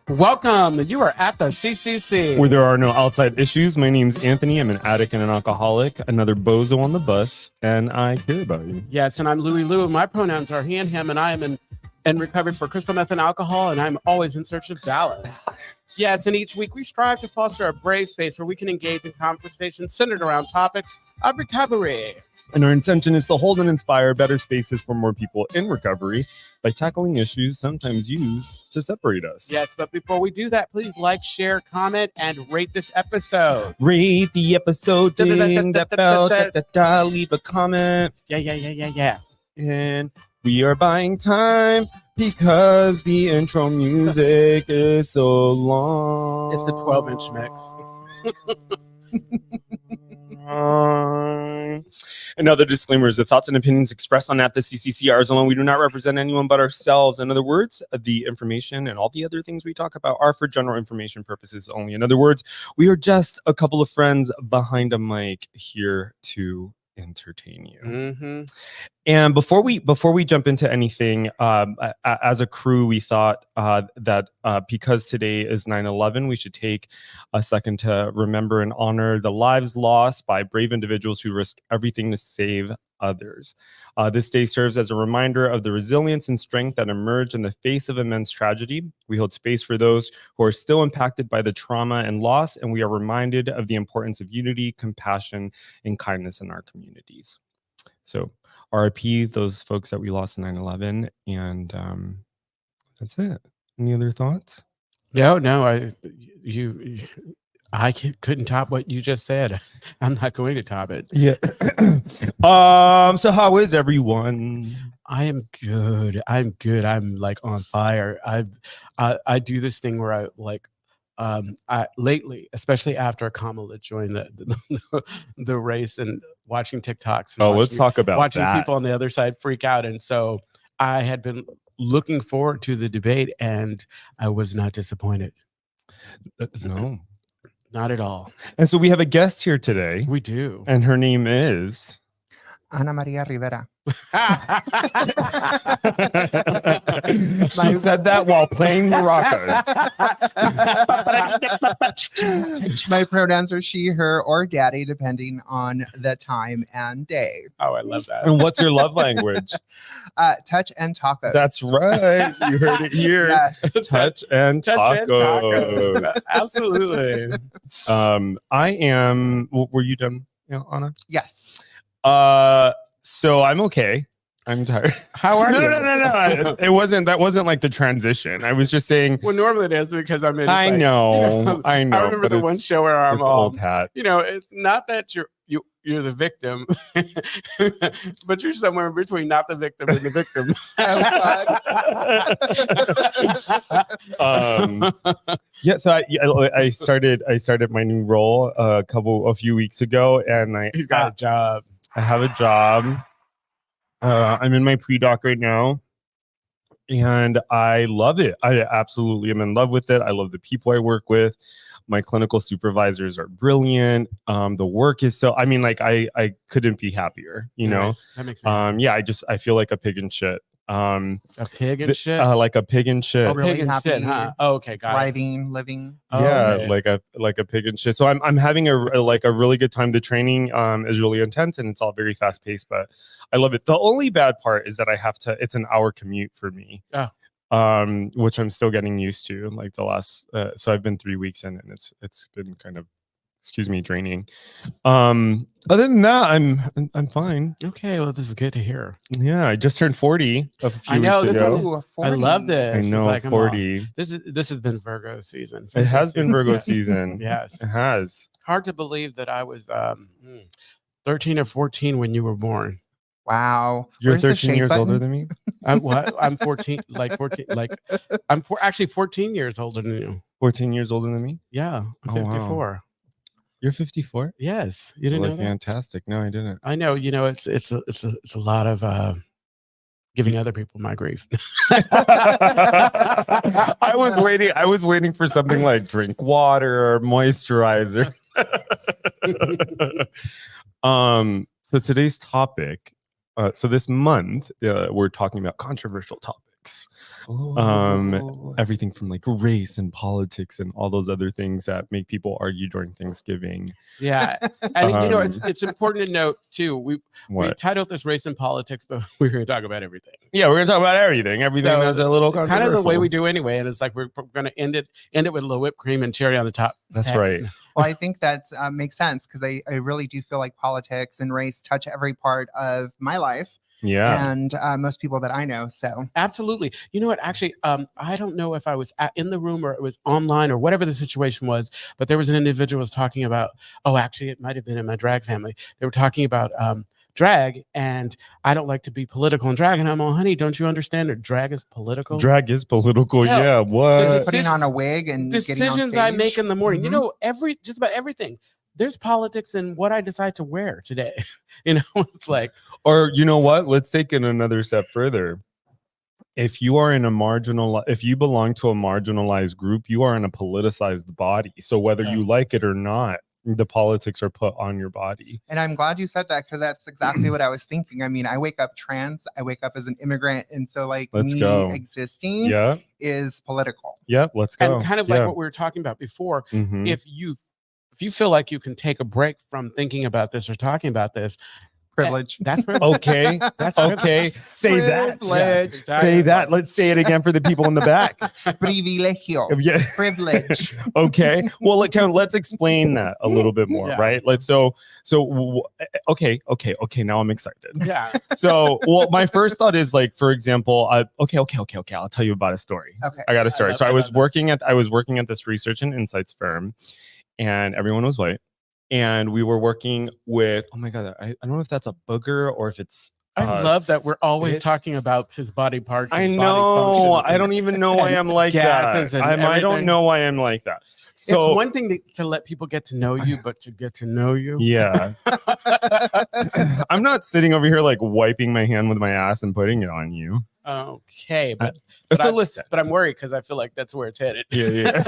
Welcome. You are at the CCC. Where there are no outside issues. My name's Anthony. I'm an addict and an alcoholic, another bozo on the bus, and I care about you. Yes, and I'm LouiLou. My pronouns are he and him, and I am in recovery for crystal meth and alcohol, and I'm always in search of balance. Yes, and each week we strive to foster a brave space where we can engage in conversations centered around topics of recovery. And our intention is to hold and inspire better spaces for more people in recovery by tackling issues sometimes used to separate us. Yes, but before we do that, please like, share, comment, and rate this episode. Rate the episode, ding that bell, leave a comment. Yeah. And we are buying time because the intro music is so long. It's the 12-inch mix. And other disclaimers: the thoughts and opinions expressed on At the CCC are ours alone. We do not represent anyone but ourselves. In other words, the information and all the other things we talk about are for general information purposes only. In other words, we are just a couple of friends behind a mic here to entertain you. Mm-hmm. And before we jump into anything, as a crew, we thought that because today is 9/11, we should take a second to remember and honor the lives lost by brave individuals who risk everything to save others. This day serves as a reminder of the resilience and strength that emerge in the face of immense tragedy. We hold space for those who are still impacted by the trauma and loss, and we are reminded of the importance of unity, compassion, and kindness in our communities. So RIP those folks that we lost in 9/11, and that's it. Any other thoughts? No, I couldn't top what you just said. I'm not going to top it. Yeah. So how is everyone? I am good. I'm like on fire. I do this thing where I like lately, especially after Kamala joined the race and watching TikToks. And let's talk about watching that. people on the other side freak out. And so I had been looking forward to the debate, and I was not disappointed. No, not at all. And so we have a guest here today. We do, and her name is Ana Maria Rivera. She said that while playing maracas. My pronouns are she, her, or daddy, depending on the time and day. Oh, I love that. And what's your love language? Touch and tacos. That's right. You heard it here. Yes. Touch and tacos. Absolutely. I am. Were you done, Anna? Yes. So I'm okay. I'm tired. How are you? No. That wasn't like the transition. I was just saying. Well, normally it is because I'm in. I know. I remember the one show where I'm all old hat. It's not that you're the victim, but you're somewhere in between, not the victim and the victim. Yeah. So I started my new role a few weeks ago, and He's got a job. I have a job. I'm in my pre-doc right now, and I love it. I absolutely am in love with it. I love the people I work with. My clinical supervisors are brilliant. The work is so. I mean, like I couldn't be happier. Nice. That makes sense. Yeah. I feel like a pig in shit. A pig and shit. Like a pig in shit. Oh, really pig and happy, shit, huh? Oh, okay, got thriving, living. Yeah, okay. like a pig and shit. So I'm having a really good time. The training is really intense, and it's all very fast paced, but I love it. The only bad part is that it's an hour commute for me. Oh. Which I'm still getting used to. Like the last so I've been 3 weeks in, and it's been kind of draining. Other than that, I'm fine. Okay, well, this is good to hear. Yeah, I just turned 40 a few I know, weeks this ago. Ooh, 40. I love this. I know, It's like 40. This has been Virgo season. It has been Virgo Yes. season. Yes. It has. Hard to believe that I was 13 or 14 when you were born. Wow. You're Where's the 13 shade years button? older than me? I'm 14, I'm actually 14 years older than you. 14 years older than me? Yeah, I'm Oh, wow. 54. You're 54? Yes, you didn't know that? Fantastic. No, I didn't. I know. It's a lot of giving other people my grief. I was waiting for something like drink water or moisturizer. So today's topic. So this month we're talking about controversial topics. politics. Everything from like race and politics and all those other things that make people argue during Thanksgiving. Yeah. And you know, it's important to note too, we titled this Race and Politics, but we're going to talk about everything. Yeah, we're going to talk about everything that's a little controversial. Kind of the way we do anyway. And it's like we're going to end it with a little whipped cream and cherry on the top. That's right. Well, I think that makes sense because I really do feel like politics and race touch every part of my life. Yeah. And most people that I know. So absolutely. You know what? Actually, I don't know if I was in the room or it was online or whatever the situation was, but there was an individual was talking about, actually, it might have been in my drag family. They were talking about drag, and I don't like to be political in drag. And I'm all, honey, don't you understand that drag is political? Drag is political. Hell, yeah. What? Putting on a wig and decisions I make in the morning. You know, just about everything. There's politics in what I decide to wear today. You know, it's like, or you know what? Let's take it another step further. If you are in if you belong to a marginalized group, you are in a politicized body. So whether you like it or not, the politics are put on your body. And I'm glad you said that because that's exactly what I was thinking. I mean, I wake up trans, I wake up as an immigrant. And so like existing is political. Yeah, let's go. And kind of like what we were talking about before, if you feel like you can take a break from thinking about this or talking about this, privilege. That's privilege. Okay. That's okay. Say privilege. that. Yeah, say that. Let's say it again for the people in the back. Privilegio. Yeah. Privilege. Okay. Well, let's explain that a little bit more, right? Okay. Now I'm excited. Yeah. So, well, my first thought is like, for example, okay. I'll tell you about a story. Okay. I got a story. So I was working at this research and insights firm, and everyone was white. And we were working with, oh my God, I don't know if that's a booger or if it's. I love that we're always talking about his body parts. I know. I don't even know why I'm like that. I don't know why I'm like that. So it's one thing to let people get to know you, but to get to know you. Yeah. I'm not sitting over here like wiping my hand with my ass and putting it on you. Okay. But listen. But I'm worried because I feel like that's where it's headed. Yeah.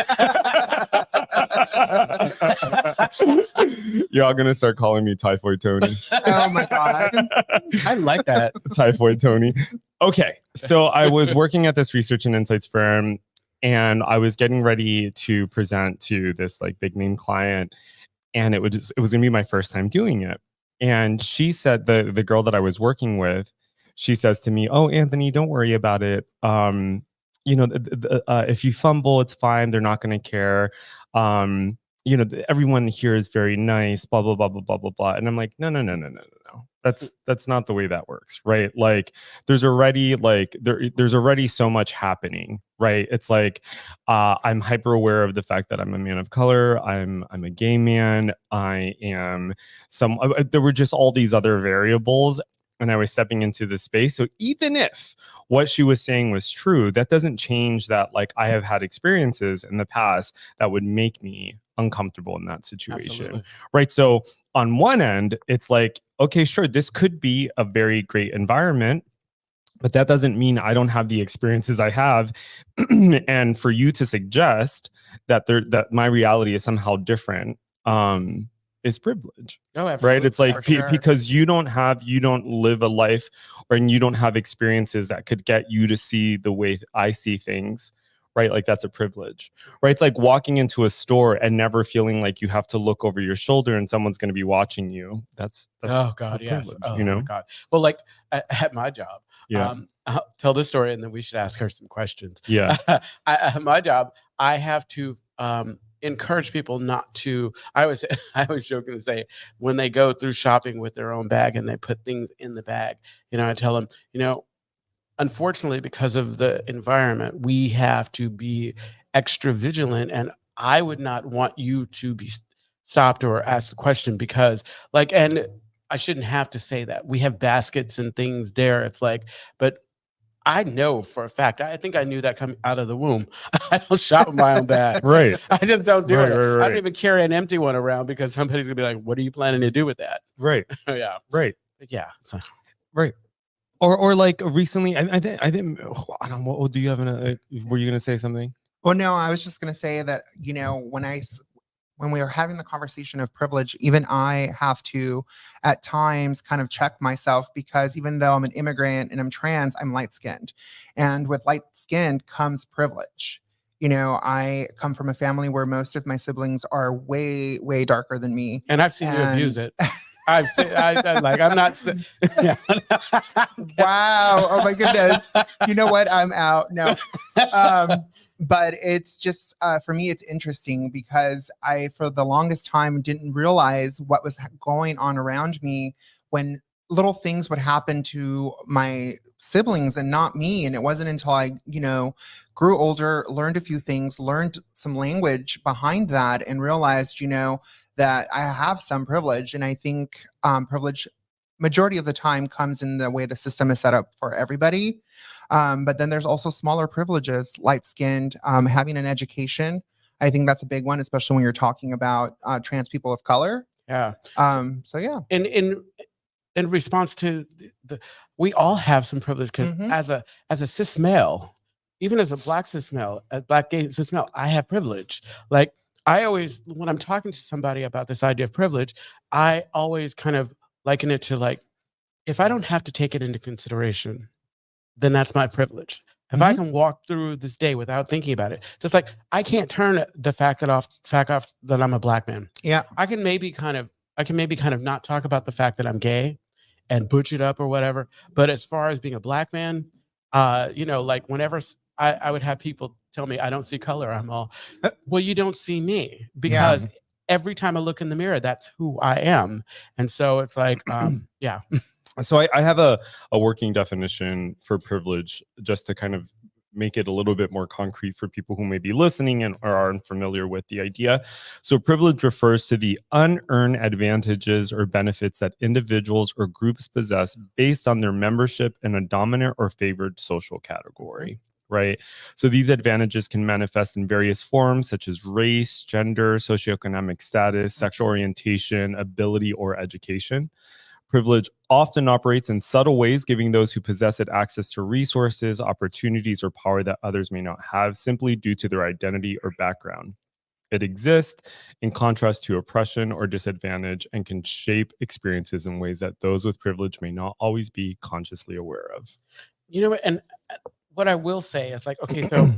Y'all gonna start calling me Typhoid Tony. Oh my God. I like that. Typhoid Tony. Okay. So I was working at this research and insights firm, and I was getting ready to present to this like big name client, and it was gonna be my first time doing it. And she said, the girl that I was working with, she says to me, "Oh, Anthony, don't worry about it. If you fumble, it's fine. They're not going to care. Everyone here is very nice, blah, blah, blah, blah, blah, blah, blah." And I'm like, no. That's not the way that works, right? Like there's already so much happening, right? It's like I'm hyper aware of the fact that I'm a man of color. I'm a gay man. There were just all these other variables, and I was stepping into this space. So even if what she was saying was true, that doesn't change that like I have had experiences in the past that would make me uncomfortable in that situation. Absolutely. Right? So on one end, it's like, okay, sure, this could be a very great environment, but that doesn't mean I don't have the experiences I have. And for you to suggest that my reality is somehow different, is privilege. Oh, absolutely. Right? It's like because you don't live a life, and you don't have experiences that could get you to see the way I see things. Right? Like that's a privilege. Right? It's like walking into a store and never feeling like you have to look over your shoulder and someone's going to be watching you. That's oh God, yes. Oh my God. Well, like at my job, I'll tell this story and then we should ask her some questions. Yeah. At my job, I have to encourage people not to. I always joking to say when they go through shopping with their own bag and they put things in the bag, I tell them, unfortunately, because of the environment, we have to be extra vigilant. And I would not want you to be stopped or asked a question because and I shouldn't have to say that. We have baskets and things there. It's like, but I know for a fact, I think I knew that coming out of the womb. I don't shop with my own bags. Right. I just don't do it. Right. I don't even carry an empty one around because somebody's going to be like, what are you planning to do with that? Right. Yeah. Right. Yeah. So. Right. Or like recently, I think, I don't know, what do you have were you going to say something? Well, no, I was just going to say that, when we are having the conversation of privilege, even I have to at times kind of check myself, because even though I'm an immigrant and I'm trans, I'm light skinned. And with light skinned comes privilege. I come from a family where most of my siblings are way, way darker than me. And I've seen you abuse it. I've seen, I'm not. Yeah. Wow. Oh my goodness. You know what? I'm out. No. But it's just, for me, it's interesting because I, for the longest time, didn't realize what was going on around me when little things would happen to my siblings and not me. And it wasn't until I, grew older, learned a few things, learned some language behind that, and realized, that I have some privilege. And I think privilege majority of the time comes in the way the system is set up for everybody. But then there's also smaller privileges, light-skinned, having an education. I think that's a big one, especially when you're talking about trans people of color. Yeah. So yeah. In response to we all have some privilege, because as a cis male, even as a black cis male, a black gay cis male, I have privilege. Like, I always, when I'm talking to somebody about this idea of privilege, I always kind of liken it to, like, if I don't have to take it into consideration, then that's my privilege. If I can walk through this day without thinking about it, just like I can't turn the fact off that I'm a black man. Yeah. I can maybe kind of not talk about the fact that I'm gay and butch it up or whatever. But as far as being a black man, like whenever I would have people tell me I don't see color, I'm all, well, you don't see me, because every time I look in the mirror, that's who I am. And so it's like, yeah. So I have a working definition for privilege, just to kind of make it a little bit more concrete for people who may be listening and or aren't familiar with the idea. So privilege refers to the unearned advantages or benefits that individuals or groups possess based on their membership in a dominant or favored social category. Right. So these advantages can manifest in various forms, such as race, gender, socioeconomic status, sexual orientation, ability, or education. Privilege often operates in subtle ways, giving those who possess it access to resources, opportunities, or power that others may not have, simply due to their identity or background. It exists in contrast to oppression or disadvantage, and can shape experiences in ways that those with privilege may not always be consciously aware of. And what I will say is, like, okay, so,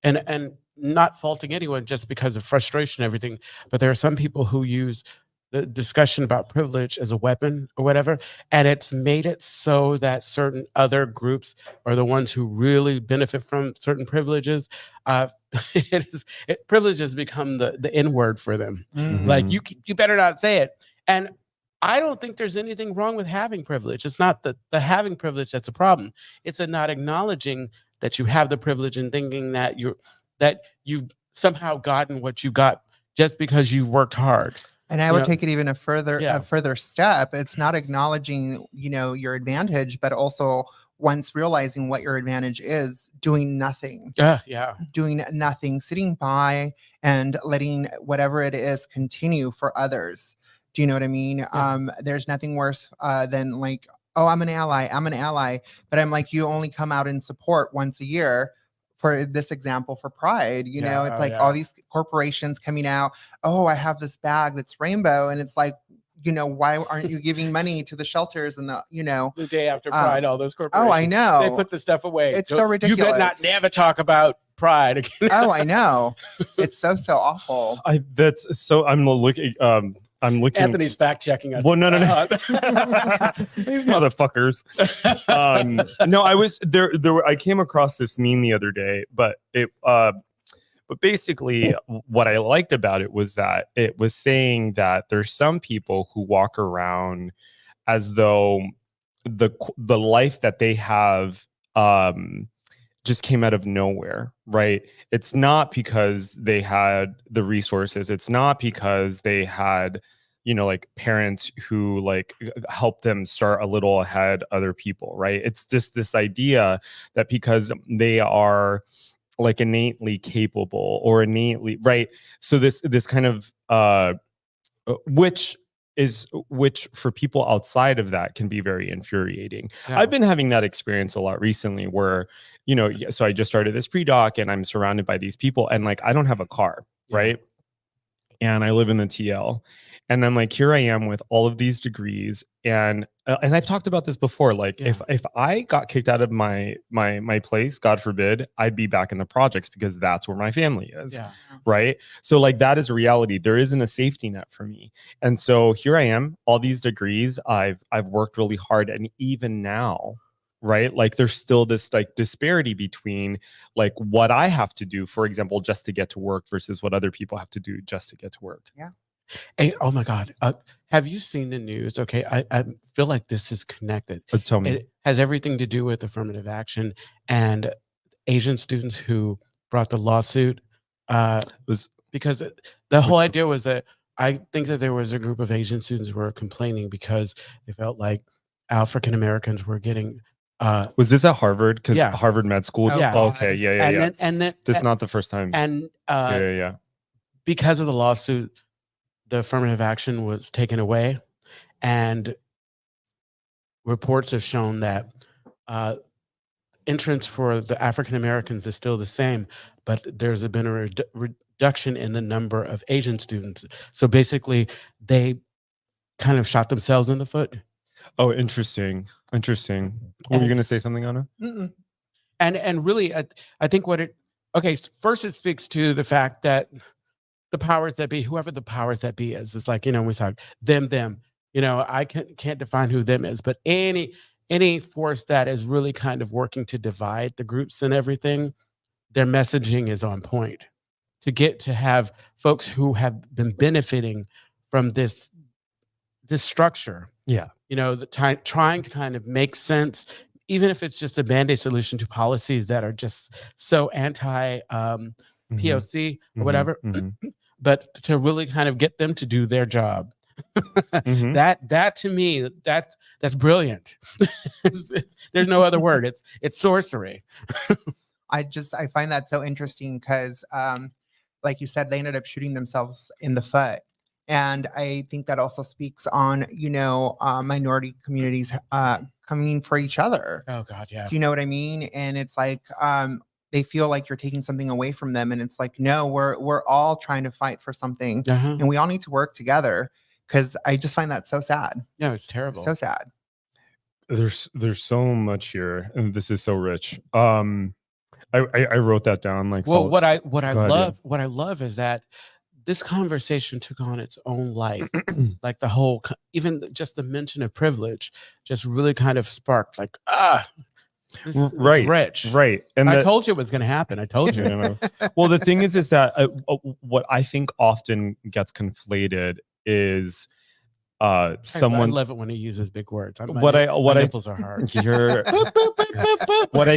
and not faulting anyone just because of frustration and everything, but there are some people who use the discussion about privilege as a weapon or whatever, and it's made it so that certain other groups are the ones who really benefit from certain privileges. Privilege has become the N word for them. Like, you better not say it. And I don't think there's anything wrong with having privilege. It's not the having privilege that's a problem. It's a not acknowledging that you have the privilege and thinking that you've somehow gotten what you got just because you've worked hard. And I would take it even a further step. It's not acknowledging, your advantage, but also once realizing what your advantage is, doing nothing. Doing nothing, sitting by and letting whatever it is continue for others. Do you know what I mean? Yeah. There's nothing worse than like, oh, I'm an ally. But I'm like, you only come out in support once a year. For this example, for Pride, it's like all these corporations coming out. Oh, I have this bag that's rainbow. And it's like, why aren't you giving money to the shelters and the day after Pride, all those corporations. Oh, I know. They put the stuff away. It's so ridiculous. You better not never talk about Pride again. Oh, I know. It's so awful. I'm looking. Anthony's fact checking us. Well, no. These motherfuckers. No, I was there. I came across this meme the other day, but basically what I liked about it was that it was saying that there's some people who walk around as though the life that they have just came out of nowhere, right? It's not because they had the resources. It's not because they had, like parents who like helped them start a little ahead other people, right? It's just this idea that because they are like innately capable or innately, right? So this kind of which for people outside of that can be very infuriating. Yeah. I've been having that experience a lot recently where, so I just started this pre-doc and I'm surrounded by these people and like, I don't have a car, right? and I live in the TL. And I'm like, here I am with all of these degrees, and I've talked about this before. Like, if I got kicked out of my place, God forbid, I'd be back in the projects because that's where my family is, right? So like that is a reality. There isn't a safety net for me, and so here I am, all these degrees. I've worked really hard, and even now, right, like there's still this like disparity between like what I have to do, for example, just to get to work versus what other people have to do just to get to work. Yeah. Hey, oh my God. Have you seen the news? Okay. I feel like this is connected. Tell me. It has everything to do with affirmative action and Asian students who brought the lawsuit. Was because the whole idea was that I think that there was a group of Asian students who were complaining because they felt like African Americans were getting. Was this at Harvard? Because Harvard Med School. Oh, yeah. Okay. Yeah. And then this is not the first time. And yeah. Because of the lawsuit, the affirmative action was taken away, and reports have shown that entrance for the African Americans is still the same, but there's been a reduction in the number of Asian students. So basically, they kind of shot themselves in the foot. Oh, interesting. Were you going to say something, Anna? Mm-mm. And really, I think first it speaks to the fact that the powers that be, whoever the powers that be is, it's like, we talk them, I can't define who them is, but any force that is really kind of working to divide the groups and everything, their messaging is on point to have folks who have been benefiting from this structure. Yeah. Trying to kind of make sense, even if it's just a Band-Aid solution to policies that are just so anti POC or whatever. But to really kind of get them to do their job, that to me, that's brilliant. There's no other word. It's sorcery. I find that so interesting because, like you said, they ended up shooting themselves in the foot, and I think that also speaks on minority communities coming for each other. Oh God, yeah. Do you know what I mean? And it's like they feel like you're taking something away from them. And it's like, no, we're all trying to fight for something, and we all need to work together, because I just find that so sad. Yeah, it's terrible. So sad. There's so much here, and this is so rich. I wrote that down. Like, well, what I love is that this conversation took on its own life. Like the whole, even just the mention of privilege just really kind of sparked like, this is rich. Right. And I told you it was going to happen. I told you. Well, the thing is that what I think often gets conflated is someone. I love it when he uses big words. My nipples are hard. What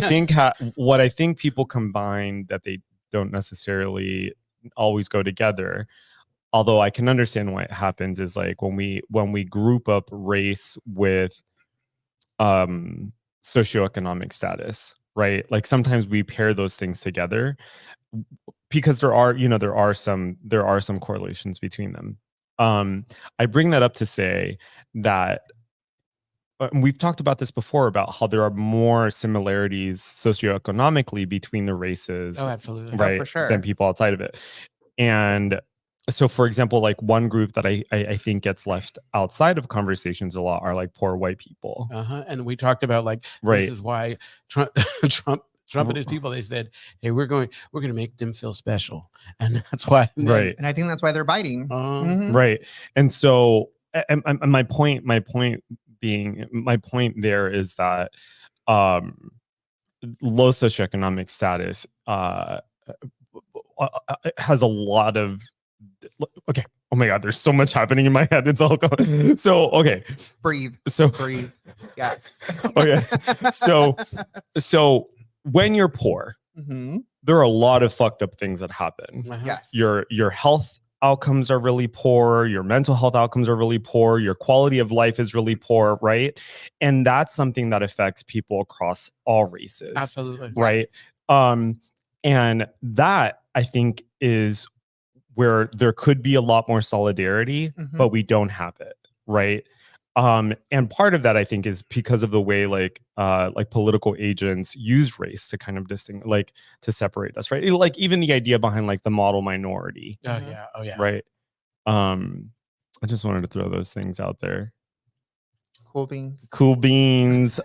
I think people combine that they don't necessarily always go together. Although I can understand why it happens is like when we group up race with socioeconomic status, right? Like sometimes we pair those things together because there are some correlations between them. I bring that up to say that we've talked about this before about how there are more similarities socioeconomically between the races. Oh, absolutely. Right. For sure. Than people outside of it. And so, for example, like one group that I think gets left outside of conversations a lot are like poor white people. And we talked about like, this is why Trump and his people, they said, hey, we're going to make them feel special. And that's why. Right. And I think that's why they're biting. Right. And so, and my point there is that low socioeconomic status has a lot of oh my God, there's so much happening in my head. It's all going. So breathe. Yes. Okay. So when you're poor, there are a lot of fucked up things that happen. Yes. Your health outcomes are really poor, your mental health outcomes are really poor, your quality of life is really poor, right? And that's something that affects people across all races. Absolutely. Right. Yes. And that I think is where there could be a lot more solidarity, but we don't have it, right? And part of that I think is because of the way like political agents use race to kind of to separate us, right? Like even the idea behind like the model minority. Oh yeah. Right. I just wanted to throw those things out there. Cool beans. Cool beans.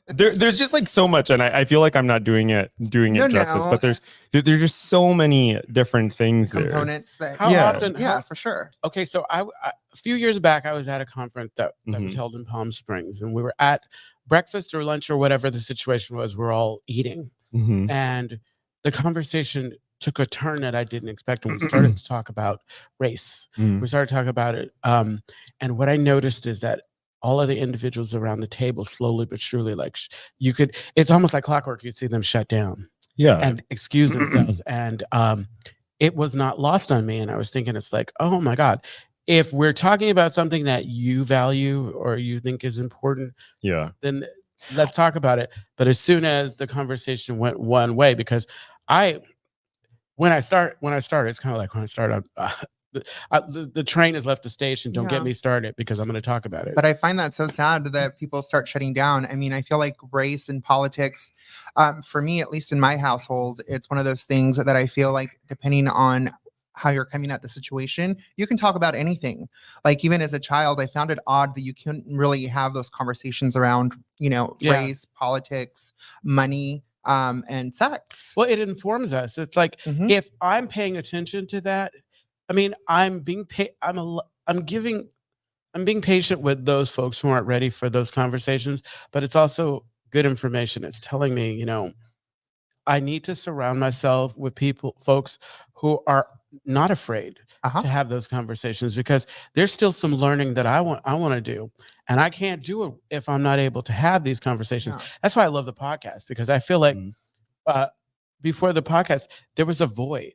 There's just like so much, and I feel like I'm not doing it justice. But there's just so many different things components there. How often? For sure. Okay, so I a few years back I was at a conference that was held in Palm Springs, and we were at breakfast or lunch or whatever the situation was. We're all eating, and the conversation took a turn that I didn't expect when we started to talk about race. We started talking about it. And what I noticed is that all of the individuals around the table, slowly but surely, like it's almost like clockwork. You'd see them shut down and excuse themselves. And it was not lost on me. And I was thinking, it's like, oh my God, if we're talking about something that you value or you think is important, then let's talk about it. But as soon as the conversation went one way, because when I start, it's kind of like when I start, the train has left the station. Don't get me started because I'm going to talk about it. But I find that so sad that people start shutting down. I mean, I feel like race and politics, for me, at least in my household, it's one of those things that I feel like depending on how you're coming at the situation, you can talk about anything. Like even as a child, I found it odd that you couldn't really have those conversations around, race, politics, money, and sex. Well, it informs us. It's like if I'm paying attention to that, I mean, I'm being patient with those folks who aren't ready for those conversations, but it's also good information. It's telling me, I need to surround myself with folks who are not afraid to have those conversations, because there's still some learning that I want to do, and I can't do it if I'm not able to have these conversations. That's why I love the podcast, because I feel like before the podcast there was a void.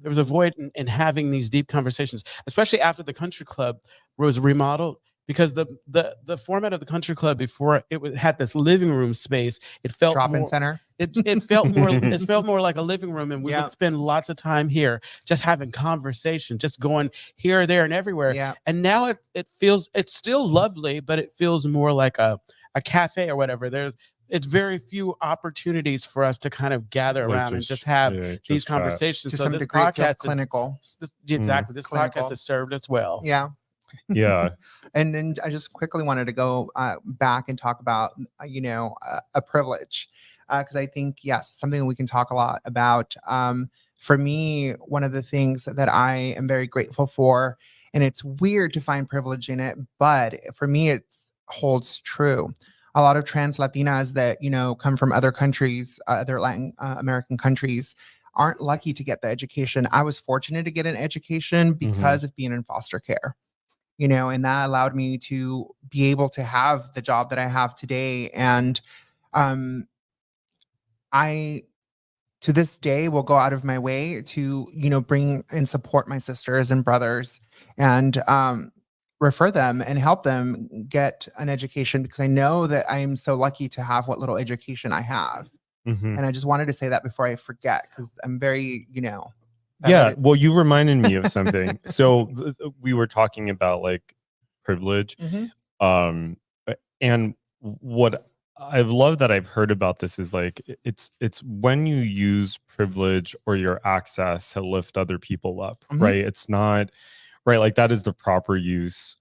There was a void in having these deep conversations, especially after the country club was remodeled, because the format of the country club before had this living room space. It felt drop-in center. It felt more. It felt more like a living room, and we would spend lots of time here, just having conversation, just going here, there, and everywhere. Yeah. And now it's still lovely, but it feels more like a cafe or whatever. It's very few opportunities for us to kind of gather around and just have these conversations. To So some this degree, it feels podcast clinical. Exactly. This Clinical. podcast has served us well. Yeah. Yeah. And then I just quickly wanted to go back and talk about, a privilege. Because I think, yes, something we can talk a lot about. For me, one of the things that I am very grateful for, and it's weird to find privilege in it, but for me, it holds true. A lot of trans Latinas that, come from other countries, other Latin American countries, aren't lucky to get the education. I was fortunate to get an education because of being in foster care, and that allowed me to be able to have the job that I have today. And I, to this day, will go out of my way to, bring and support my sisters and brothers and refer them and help them get an education, because I know that I'm so lucky to have what little education I have. And I just wanted to say that before I forget, because I'm very, Yeah. Well, you reminded me of something. So we were talking about like privilege. And what I've loved that I've heard about this is like it's when you use privilege or your access to lift other people up, right? It's not right, like that is the proper use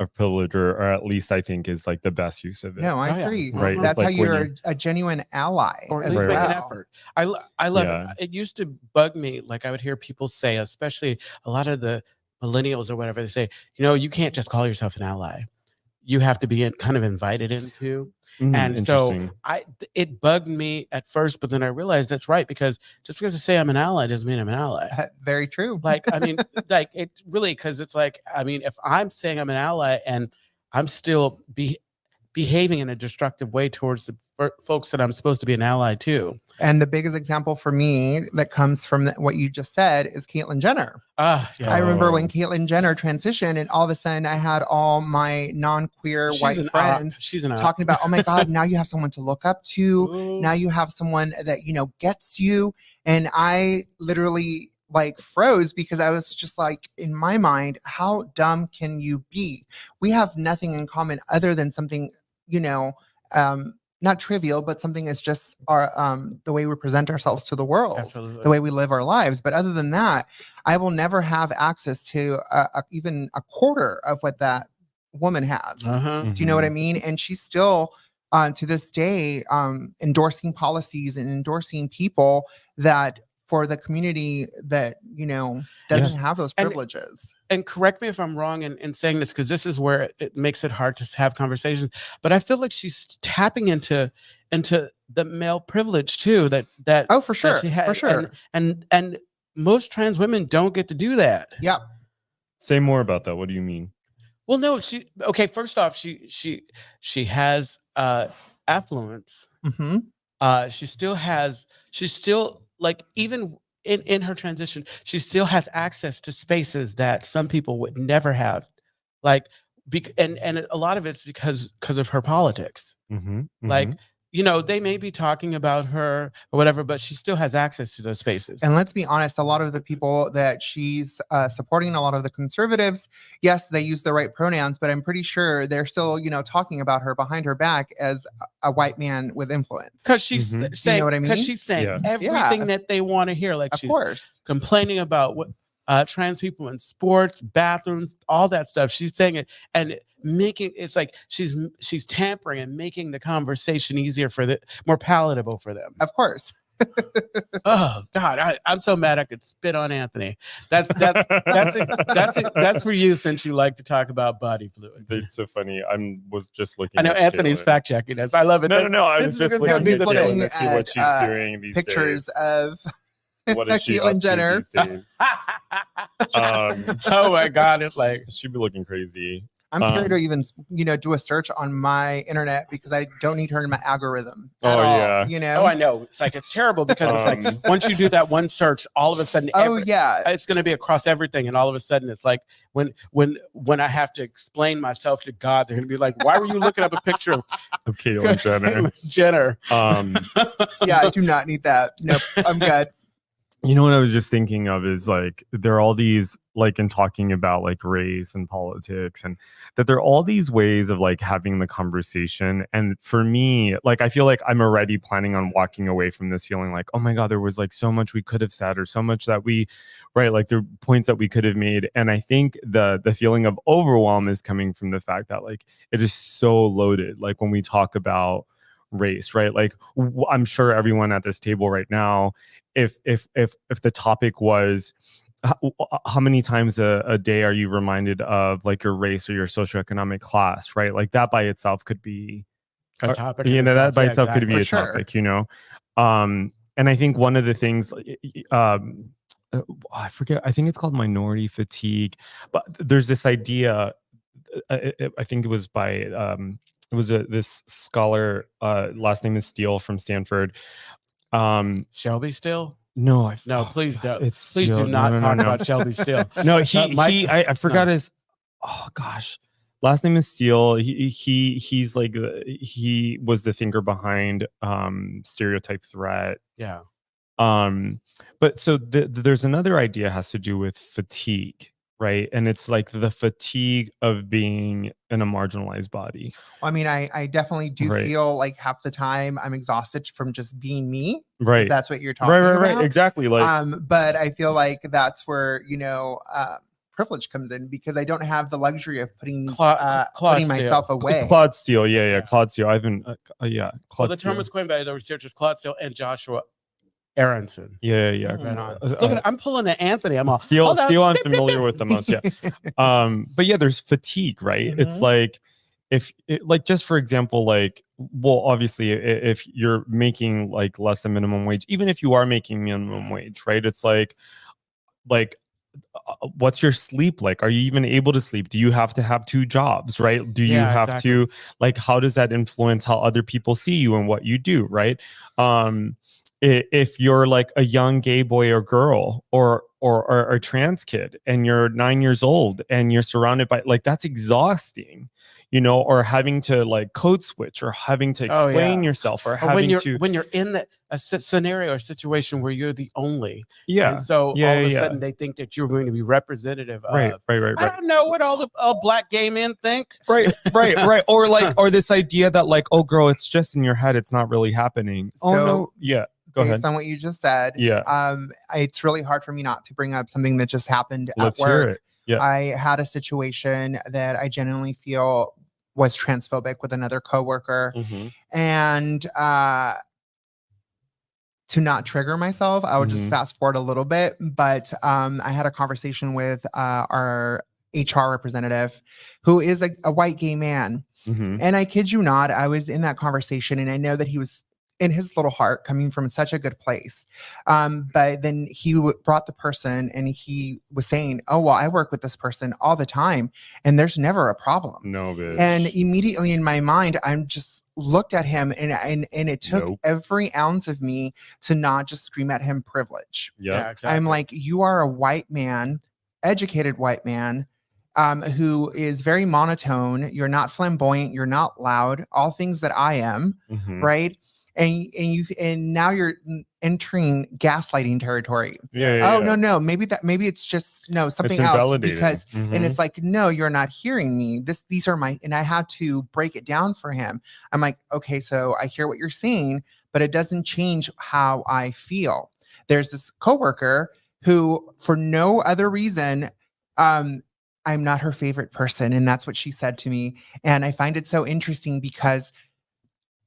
of privilege, or at least I think is like the best use of it. No, I agree. Right. That's like how you're a genuine ally, or at least make an effort. I love it. It used to bug me, like I would hear people say, especially a lot of the millennials or whatever, they say, you can't just call yourself an ally. You have to be kind of invited into. And so it bugged me at first, but then I realized that's right, because just because I say I'm an ally doesn't mean I'm an ally. Very true. Like, I mean, like it really, because it's like, I mean, if I'm saying I'm an ally and I'm still behaving in a destructive way towards the folks that I'm supposed to be an ally to. And the biggest example for me that comes from what you just said is Caitlyn Jenner. I remember when Caitlyn Jenner transitioned, and all of a sudden I had all my non-queer white friends talking about, oh my God, now you have someone to look up to. Ooh. Now you have someone that, gets you. And I literally like froze, because I was just like, in my mind, how dumb can you be? We have nothing in common other than something, not trivial, but something that's just our the way we present ourselves to the world, Absolutely. the way we live our lives. But other than that, I will never have access to even a quarter of what that woman has. Uh-huh. Do you know what I mean? And she's still to this day endorsing policies and endorsing people that for the community that, you know, doesn't have those privileges. And correct me if I'm wrong in saying this, because this is where it makes it hard to have conversations. But I feel like she's tapping into the male privilege too. That Oh, for sure, that she had, for sure. And most trans women don't get to do that. Yeah. Say more about that. What do you mean? Well, no, first off, she has affluence. Mm-hmm. She's still like, even in her transition, she still has access to spaces that some people would never have, like and a lot of it's because of her politics. Like, you know, they may be talking about her or whatever, but she still has access to those spaces. And let's be honest, a lot of the people that she's supporting, a lot of the conservatives, yes, they use the right pronouns, but I'm pretty sure they're still, you know, talking about her behind her back as a white man with influence. Because she's saying, you know what I mean? Because she's saying everything that they want to hear. Like, of she's course complaining about what trans people in sports, bathrooms, all that stuff. She's saying it and making it's like she's tampering and making the conversation easier more palatable for them. Of course. Oh God, I'm so mad I could spit on Anthony. That's for you, since you like to talk about body fluids. It's so funny. Was just looking. I know Anthony's fact checking us. I love it. No. I was just looking at Caitlin to see what she's doing these pictures days. of What is she Caitlyn up Jenner. to these days? Oh my God, it's like she'd be looking crazy. I'm scared to even, you know, do a search on my internet because I don't need her in my algorithm. At all, yeah. You know? Oh, I know. It's like, it's terrible because it's like once you do that one search, all of a sudden, it's going to be across everything, and all of a sudden, it's like when I have to explain myself to God, they're going to be like, "Why were you looking up a picture of Caitlyn Jenner?" Yeah, I do not need that. Nope, I'm good. You know what I was just thinking of is like there are all these, like, in talking about like race and politics, and that there are all these ways of like having the conversation. And for me, like, I feel like I'm already planning on walking away from this feeling like, oh my God, there was like so much we could have said, or so much that like there are points that we could have made. And I think the feeling of overwhelm is coming from the fact that like it is so loaded. Like when we talk about race, right? Like I'm sure everyone at this table right now, if the topic was how many times a day are you reminded of like your race or your socioeconomic class, right? Like that by itself could be a topic. You know, that by itself could be a sure. topic, you know? And I think one of the things, I forget, I think it's called minority fatigue, but there's this idea, I think it was by, this scholar, last name is Steele from Stanford. Shelby Steele? No, please don't. Please do not talk about Shelby Steele. No, I forgot his. Oh gosh, last name is Steele. He's like he was the thinker behind Stereotype Threat. Yeah. But so there's another idea has to do with fatigue. Right. And it's like the fatigue of being in a marginalized body. I mean, I definitely do feel like half the time I'm exhausted from just being me. Right. If that's what you're talking about. Right. Exactly. Like, but I feel like that's where, you know, privilege comes in because I don't have the luxury of putting myself away. Claude Steele. Yeah. Claude Steele. I've been, Claude Well, the term was coined by the researchers Claude Steele and Joshua Aronson. Yeah. Right on. Look, I'm pulling at Anthony. I'm all Steele. I'm familiar with the most. Yeah. But yeah, there's fatigue, right? Mm-hmm. It's like like just for example, like, well, obviously, if you're making like less than minimum wage, even if you are making minimum wage, right? It's like what's your sleep like? Are you even able to sleep? Do you have to have 2 jobs, right? Do you have to, like, how does that influence how other people see you and what you do, right? If you're like a young gay boy or girl or a trans kid and you're 9 years old and you're surrounded by, like, that's exhausting, or having to like code switch or having to Oh, explain yeah. yourself or Or having to, when you're in scenario or situation where you're the only, yeah. and so Yeah, all of a yeah. sudden they think that you're going to be representative Right, of. right. I don't know what all the black gay men think. Right. Or like, or this idea that like, oh girl, it's just in your head. It's not really happening. Oh So, no. Yeah. Go based ahead. on what you just said, Yeah. it's really hard for me not to bring up something that just happened Let's at work. hear it. Yeah. I had a situation that I genuinely feel was transphobic with another coworker, and to not trigger myself, I would just fast forward a little bit. But I had a conversation with our HR representative, who is a white gay man. And I kid you not, I was in that conversation, and I know that he was in his little heart coming from such a good place. But then he brought the person, and he was saying, oh, well, I work with this person all the time, and there's never a problem. No, bitch. And immediately in my mind, I'm just looked at him, and it took every ounce of me to not just scream at him privilege. Yeah, exactly. I'm like, you are a white man, educated white man, who is very monotone. You're not flamboyant. You're not loud. All things that I am, right? And now you're entering gaslighting territory. No, maybe it's just something else, because and it's like, no, you're not hearing me. These are my, and I had to break it down for him. I'm like, okay, so I hear what you're saying, but it doesn't change how I feel. There's this coworker who, for no other reason, I'm not her favorite person, and that's what she said to me. And I find it so interesting because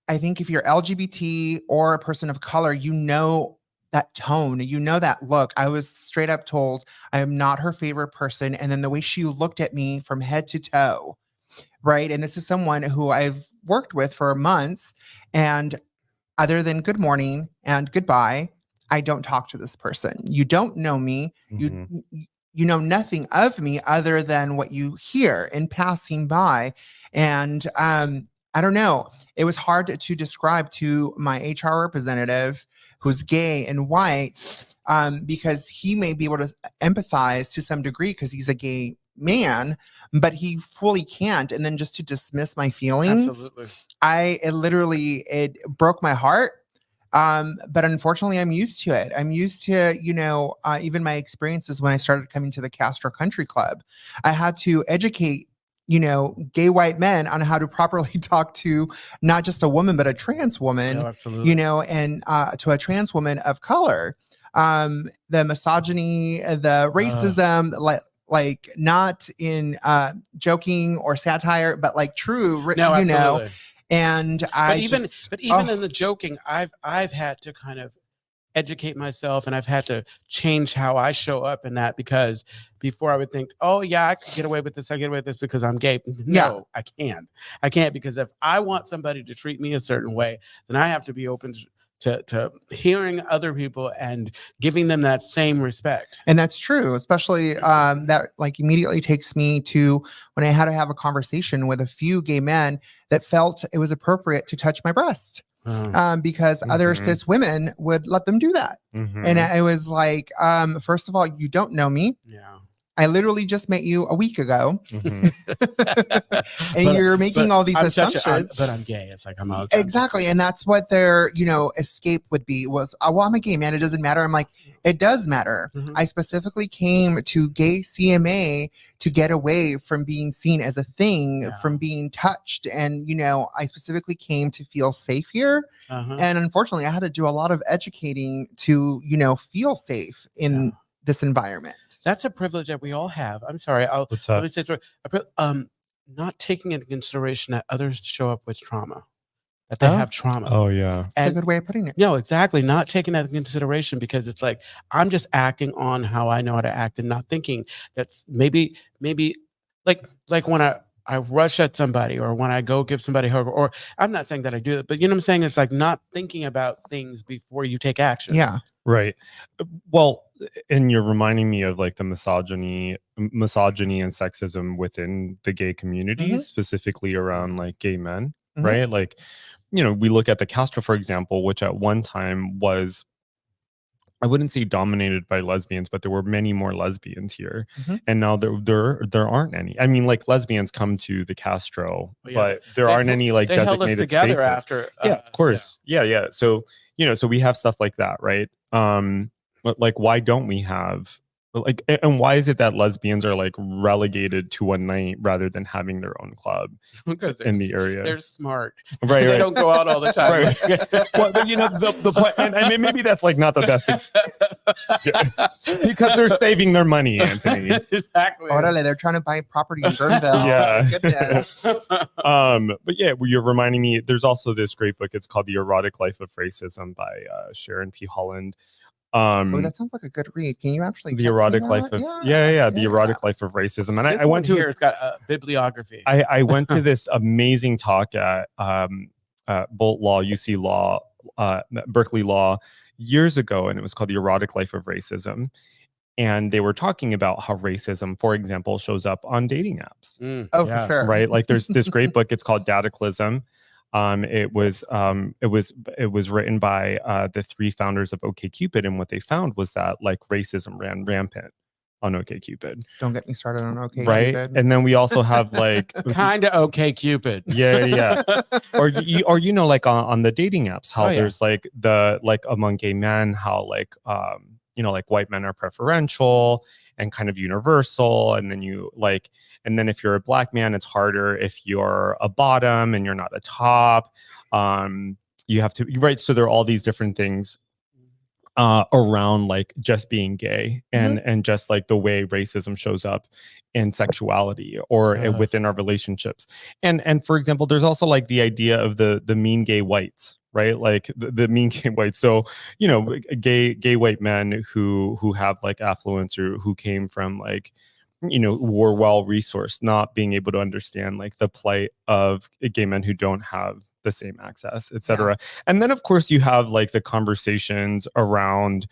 I think if you're LGBT or a person of color, you know that tone, you know that look. I was straight up told I am not her favorite person. And then the way she looked at me from head to toe, right? And this is someone who I've worked with for months. And other than good morning and goodbye, I don't talk to this person. You don't know me. You know nothing of me other than what you hear in passing by. And I don't know. It was hard to describe to my HR representative, who's gay and white, because he may be able to empathize to some degree because he's a gay man, but he fully can't. And then just to dismiss my feelings, Absolutely. It broke my heart. But unfortunately, I'm used to it. I'm used to, even my experiences when I started coming to the Castro Country Club. I had to educate, gay white men on how to properly talk to not just a woman, but a trans woman, absolutely. And to a trans woman of color. The misogyny, the racism, like not in joking or satire, but like true, absolutely. And but even in the joking, I've had to kind of educate myself, and I've had to change how I show up in that, because before I would think, oh yeah, I could get away with this. I get away with this because I'm gay. No, I can't, because if I want somebody to treat me a certain way, then I have to be open to hearing other people and giving them that same respect. And that's true, especially that like immediately takes me to when I had to have a conversation with a few gay men that felt it was appropriate to touch my breast. Because other cis women would let them do that. And I was like, first of all, you don't know me. Yeah. I literally just met you a week ago. And you're making all these assumptions. But I'm gay. It's like, I'm out. Exactly. And that's what their, escape would be was, well, I'm a gay man. It doesn't matter. I'm like, it does matter. I specifically came to gay CMA to get away from being seen as a thing, from being touched. And, I specifically came to feel safe here. And unfortunately, I had to do a lot of educating to, feel safe in this environment. That's a privilege that we all have. I'm sorry. What's that? Let me say it's not taking into consideration that others show up with trauma, that they have trauma. Oh yeah. That's a good way of putting it. No, exactly. Not taking that into consideration, because it's like, I'm just acting on how I know how to act, and not thinking that's maybe like when I rush at somebody, or when I go give somebody a hug, or I'm not saying that I do that, but you know what I'm saying? It's like not thinking about things before you take action. Yeah. Right. Well, and you're reminding me of like the misogyny and sexism within the gay community, specifically around like gay men, right? Like, we look at the Castro, for example, which at one time was I wouldn't say dominated by lesbians, but there were many more lesbians here, Mhm. and now there aren't any. I mean, like lesbians come to the Castro, Well, yeah, but there they aren't held- any like they held us designated together spaces. after. Yeah, of course. Yeah. So so we have stuff like that, right? But like, why don't we have like, and why is it that lesbians are like relegated to one night rather than having their own club because in the area? they're smart. Right, They right. don't go out all the time. Right. Well, but the point, and I mean, maybe that's like not the best because they're saving their money, Anthony. Exactly. Orale, they're trying to buy property in Guerneville. Yeah. Oh, goodness. But yeah, you're reminding me. There's also this great book. It's called The Erotic Life of Racism by Sharon P. Holland. Oh, that sounds like a good read. Can you actually The text me Erotic that? Life of The Erotic Life of Racism. And This I went one to here. It's got a bibliography. I went to this amazing talk at Bolt Law, UC Law, Berkeley Law years ago, and it was called The Erotic Life of Racism. And they were talking about how racism, for example, shows up on dating apps. Oh, for sure. Right. Like there's this great book. It's called Dataclysm. It was written by the three founders of OkCupid, and what they found was that like racism ran rampant on OkCupid. Don't get me started on OkCupid. Right, and then we also have like Kind of OkCupid. yeah, or like on the dating apps, how there's like among gay men, how like like white men are preferential and kind of universal, and then if you're a black man, it's harder if you're a bottom and you're not a top. You have to, right? So there are all these different things around like just being gay and just like the way racism shows up in sexuality or within our relationships. And for example, there's also like the idea of the mean gay whites, right? Like the mean gay whites. So, gay white men who have like affluence or who came from like, were well resourced, not being able to understand like the plight of gay men who don't have the same access, etc. And then of course you have like the conversations around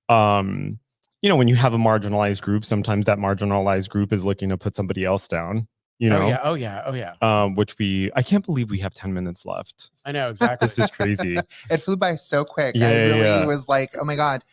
when you have a marginalized group, sometimes that marginalized group is looking to put somebody else down. Oh yeah. Which I can't believe we have 10 minutes left. I know, exactly. This is crazy. It flew by so quick. Yeah, I really yeah. was like, oh my God,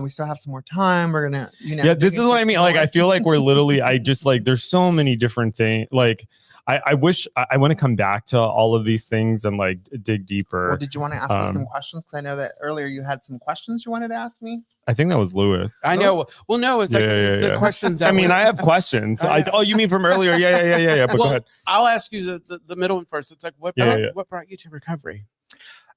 we still have some more time. We're gonna, Yeah, this is what I mean. Like, I feel like we're literally, I just like, there's so many different things. Like, I wish I want to come back to all of these things and like dig deeper. Well, did you want to ask me some questions? Because I know that earlier you had some questions you wanted to ask me. I think that was Lewis. I know. Well, no, it's like the questions. That I have questions. Oh, you mean from earlier? Yeah. But go ahead. I'll ask you the middle one first. It's like, what brought you to recovery?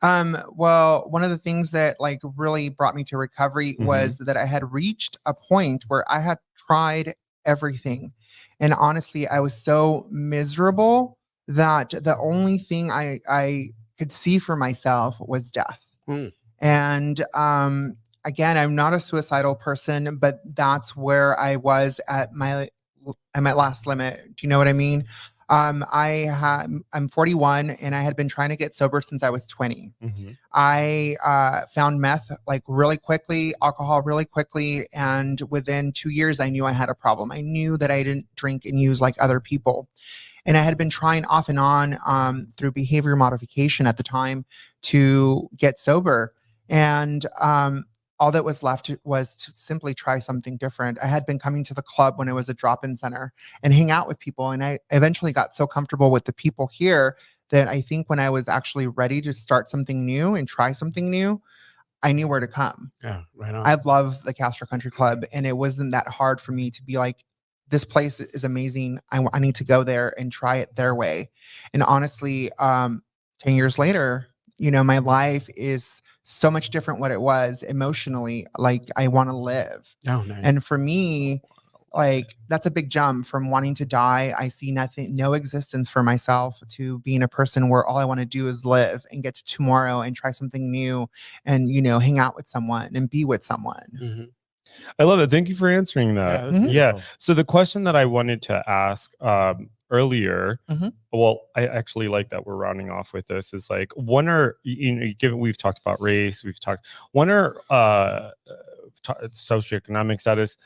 Well, one of the things that like really brought me to recovery was that I had reached a point where I had tried everything. And honestly, I was so miserable that the only thing I could see for myself was death. And again, I'm not a suicidal person, but that's where I was at my last limit. Do you know what I mean? I'm 41 and I had been trying to get sober since I was 20. I found meth like really quickly, alcohol really quickly. And within 2 years, I knew I had a problem. I knew that I didn't drink and use like other people. And I had been trying off and on through behavior modification at the time to get sober. And all that was left was to simply try something different. I had been coming to the club when it was a drop-in center and hang out with people. And I eventually got so comfortable with the people here that I think when I was actually ready to start something new and try something new, I knew where to come. Yeah, right on. I love the Castro Country Club. And it wasn't that hard for me to be like, this place is amazing. I need to go there and try it their way. And honestly, 10 years later, my life is so much different what it was emotionally. Like I want to live. Oh, nice. And for me, like that's a big jump from wanting to die. I see no existence for myself to being a person where all I want to do is live and get to tomorrow and try something new and, hang out with someone and be with someone. I love it. Thank you for answering that. Yeah. So the question that I wanted to ask earlier, well, I actually like that we're rounding off with this, is like, given we've talked about race, when are socioeconomic status,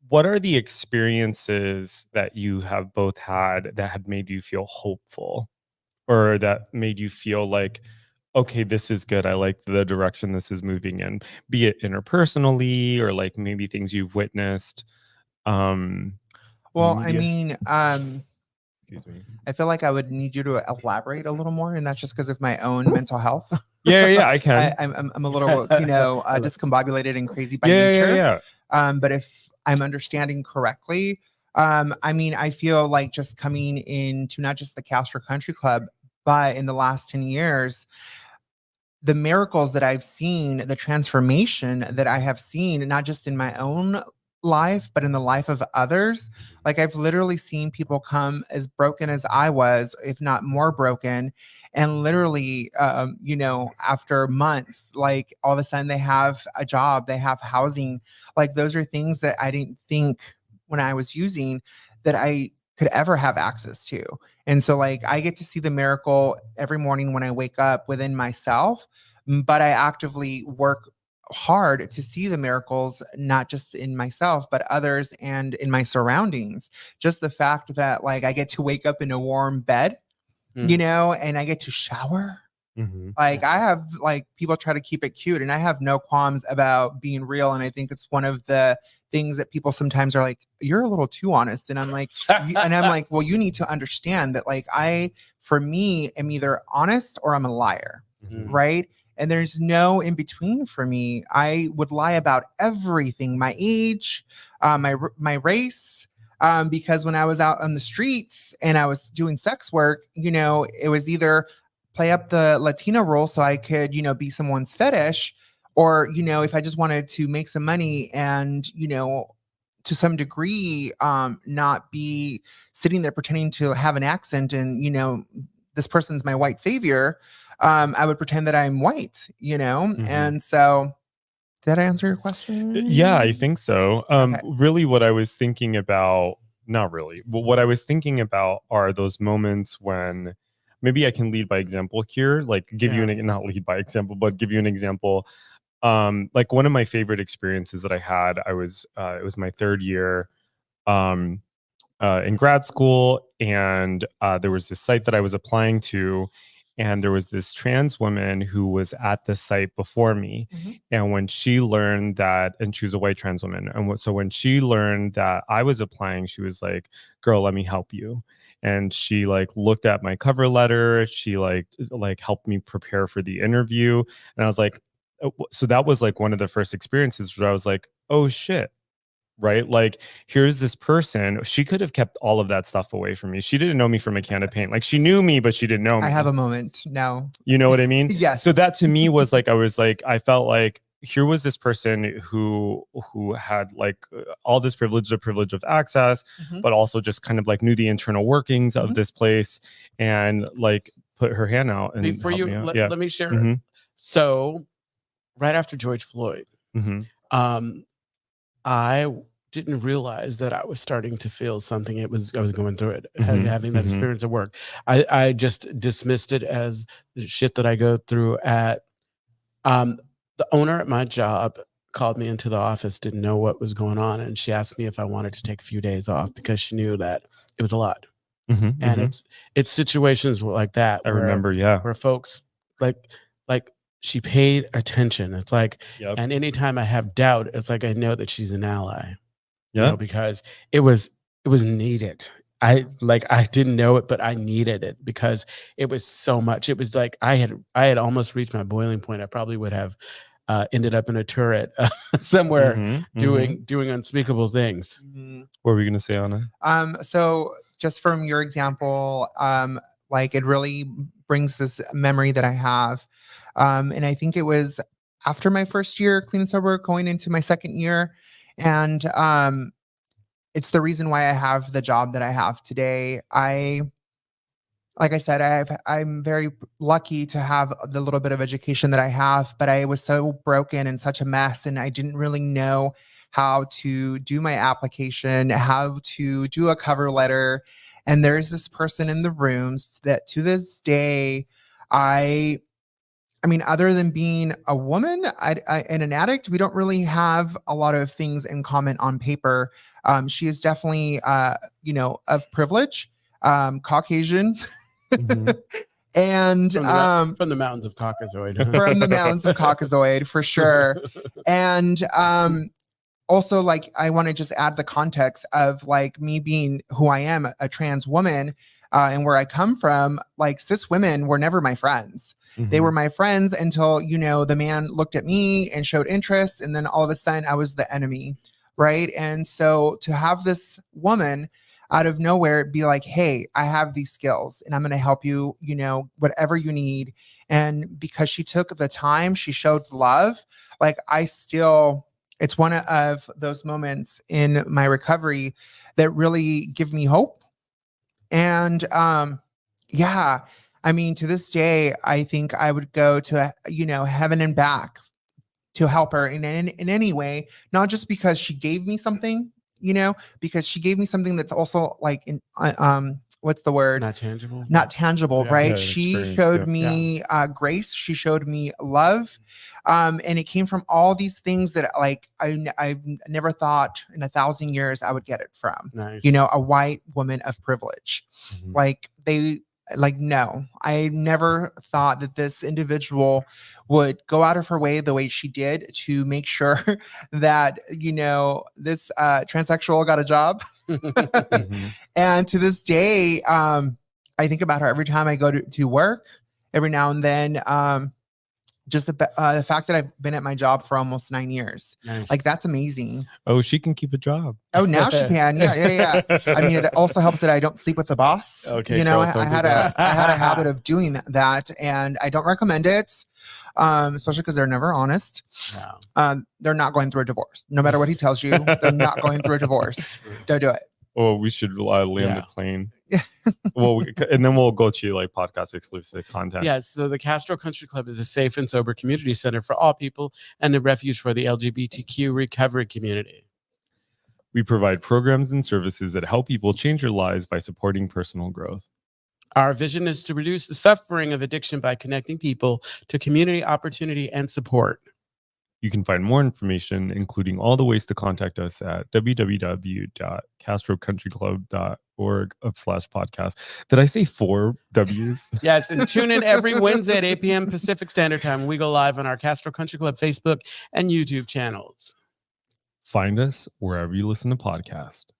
what are the experiences that you have both had that had made you feel hopeful or that made you feel like okay, this is good. I like the direction this is moving in, be it interpersonally or like maybe things you've witnessed. In Well, I media. mean, Excuse me. I feel like I would need you to elaborate a little more, and that's just because of my own mental health. Yeah, I can. I'm a little, discombobulated and crazy by Yeah. nature. But if I'm understanding correctly, I mean, I feel like just coming into not just the Castro Country Club, but in the last 10 years, the miracles that I've seen, the transformation that I have seen, not just in my own life, but in the life of others. Like I've literally seen people come as broken as I was, if not more broken. And literally, after months, like all of a sudden they have a job, they have housing. Like those are things that I didn't think when I was using that I could ever have access to. And so like I get to see the miracle every morning when I wake up within myself, but I actively work hard to see the miracles, not just in myself, but others and in my surroundings. Just the fact that like I get to wake up in a warm bed, and I get to shower. Like I have like people try to keep it cute and I have no qualms about being real. And I think it's one of the things that people sometimes are like, you're a little too honest. And I'm like, well, you need to understand that like for me, am either honest or I'm a liar. Right. And there's no in between for me. I would lie about everything, my age, my race, because when I was out on the streets and I was doing sex work, it was either play up the Latina role so I could, be someone's fetish, or, if I just wanted to make some money and, to some degree, not be sitting there pretending to have an accent and, this person's my white savior. I would pretend that I'm white, and so did I answer your question? Yeah, I think so. Okay. Really what I was thinking about, not really, but what I was thinking about are those moments when maybe I can lead by example here, like give you not lead by example, but give you an example. Like one of my favorite experiences that I had, it was my third year in grad school, and there was this site that I was applying to, and there was this trans woman who was at the site before me. And when she learned that, and she was a white trans woman, and so when she learned that I was applying, she was like, girl, let me help you. And she like looked at my cover letter, she like helped me prepare for the interview, and I was like, so that was like one of the first experiences where I was like, oh shit, right? Like, here's this person. She could have kept all of that stuff away from me. She didn't know me from a can of paint. Like, she knew me, but she didn't know me. I have a moment now. You know what I mean? Yes. So that to me was like, I felt like here was this person who had like all this privilege, the privilege of access, but also just kind of like knew the internal workings of this place and like put her hand out. And before you let me share. So right after George Floyd, I didn't realize that I was starting to feel something. I was going through it, having that experience at work. I just dismissed it as the shit that I go through at the owner at my job called me into the office, didn't know what was going on, and she asked me if I wanted to take a few days off because she knew that it was a lot. And it's situations like that. I remember, where folks like she paid attention. It's like, and anytime I have doubt, it's like I know that she's an ally. Because it was needed. I didn't know it, but I needed it because it was so much. It was like I had almost reached my boiling point. I probably would have ended up in a turret somewhere doing unspeakable things. What were you going to say, Anna? So just from your example, like it really brings this memory that I have. And I think it was after my first year clean and sober, going into my second year. And it's the reason why I have the job that I have today. Like I said, I'm very lucky to have the little bit of education that I have, but I was so broken and such a mess, and I didn't really know how to do my application, how to do a cover letter. And there's this person in the rooms that to this day, I mean, other than being a woman and an addict, we don't really have a lot of things in common on paper. She is definitely, of privilege, Caucasian. And from the mountains of Caucasoid. from the mountains of Caucasoid, for sure. And also, like, I want to just add the context of like me being who I am, a trans woman, and where I come from. Like, cis women were never my friends. They were my friends until, you know, the man looked at me and showed interest, and then all of a sudden I was the enemy, right? And so to have this woman out of nowhere be like, hey, I have these skills and I'm going to help you, you know, whatever you need. And because she took the time, she showed love. Like, it's one of those moments in my recovery that really give me hope. And yeah, I mean, to this day, I think I would go to, you know, heaven and back to help her in any way, not just because she gave me something, you know, because she gave me something that's also like, what's the word? Not tangible, Yeah. right? Yeah, She showed me grace. She showed me love. And it came from all these things that like I've never thought in 1,000 years I would get it from. Nice. You know, a white woman of privilege. No, I never thought that this individual would go out of her way the way she did to make sure that, you know, this transsexual got a job. And to this day, I think about her every time I go to work, every now and then. Just the fact that I've been at my job for almost 9 years. Nice. Like, that's amazing. Oh, she can keep a job. Oh, now she can. Yeah. I mean, it also helps that I don't sleep with the boss. Okay, you know, girls, I don't had do that. I had a habit of doing that, and I don't recommend it, especially because they're never honest. No. They're not going through a divorce. No matter what he tells you, they're not going through a divorce. Don't do it. Oh, we should land the plane. Well, and then we'll go to like podcast exclusive content. Yes. So the Castro Country Club is a safe and sober community center for all people and a refuge for the LGBTQ recovery community. We provide programs and services that help people change their lives by supporting personal growth. Our vision is to reduce the suffering of addiction by connecting people to community opportunity and support. You can find more information, including all the ways to contact us at www.castrocountryclub.org/podcast. Did I say 4 W's? Yes, and tune in every Wednesday at 8 p.m. Pacific Standard Time. We go live on our Castro Country Club Facebook and YouTube channels. Find us wherever you listen to podcasts.